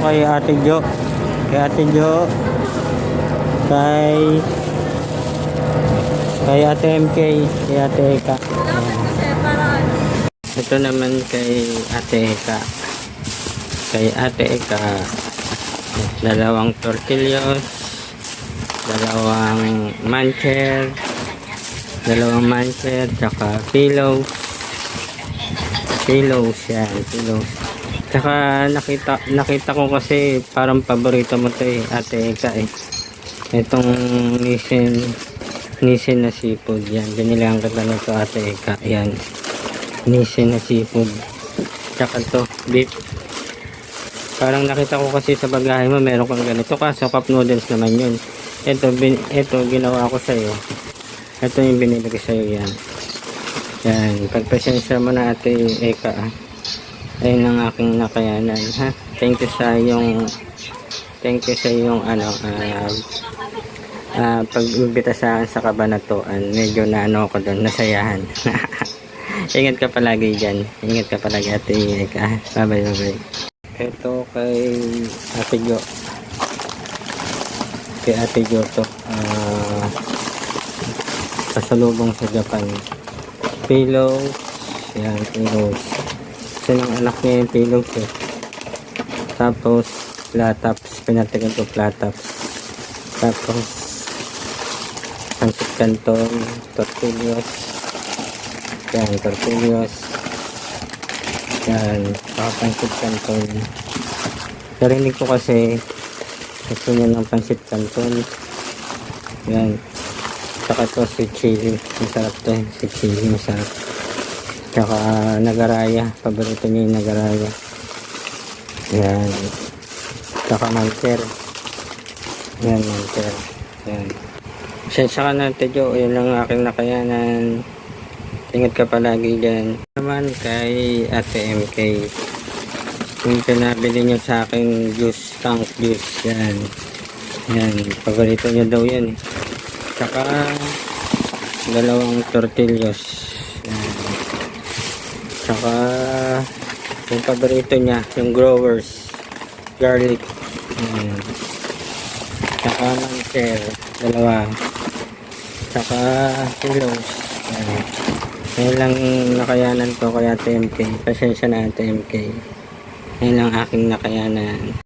kay Ate Jo. Kay Ate Jo. Kay Ate MK. Kay Ate Eka. Ito naman kay Ate Eka. Kay Ate Eka. Dalawang tortillos. Dalawang mancher. Tsaka pillows. Yan, pillows. Tsaka nakita ko kasi parang paborito mo to eh, Ate Eka eh. Itong Nissin na seafood yan. Binilang kita na to, Ate Eka. Yan. Nissin na seafood. Tsaka to, beef. Parang nakita ko kasi sa bagahe mo meron kang ganito, kaso cup noodles naman yun. Ito ginawa ko sa'yo. Ito yung binili ko sa'yo, yan. Yan, pagpasensya mo na, Ate Eka. Ayun ang aking nakayanan, ha. Thank you sa iyong pag-ibita sa akin sa Kabanatuan. Medyo ako doon, nasayahan. Ingat ka palagi dyan. Ingat ka palagi, Ate Eka. Bye bye. Ito kay Ate Jo. Kay Ate Jo to. Pasalubong sa Japan. Pillows. Yan, pillows. Kasi ng anak niya yung pillows eh. Tapos, platops. Pinatigan ko platops. Tapos, pancit canton, tortillos. Yan, tortillos. Yan, pancit canton. Narinig ko kasi gusto niya ng pancit canton. Yan. Saka to si chili. Masarap to eh. Si chili masarap. Saka nagaraya. Paborito niya yung nagaraya. Yan. Saka manter. Yan, manter. Yan. Sensya ka na, Jo. Yun lang aking nakayanan. Ingat ka palagi dyan. Naman kay Ate MK. Yung pinabili niyo sa akin juice, tank juice. Yan. Yan. Paborito niya daw yan. Saka dalawang tortillos. Yan. Saka yung paborito niya, yung growers. Garlic. Yan. Saka mancher. Dalawa. Saka pillows. Yan lang nakayanan ko kay Ate MK. Pasensya na, Ate MK. Yan lang aking nakayanan.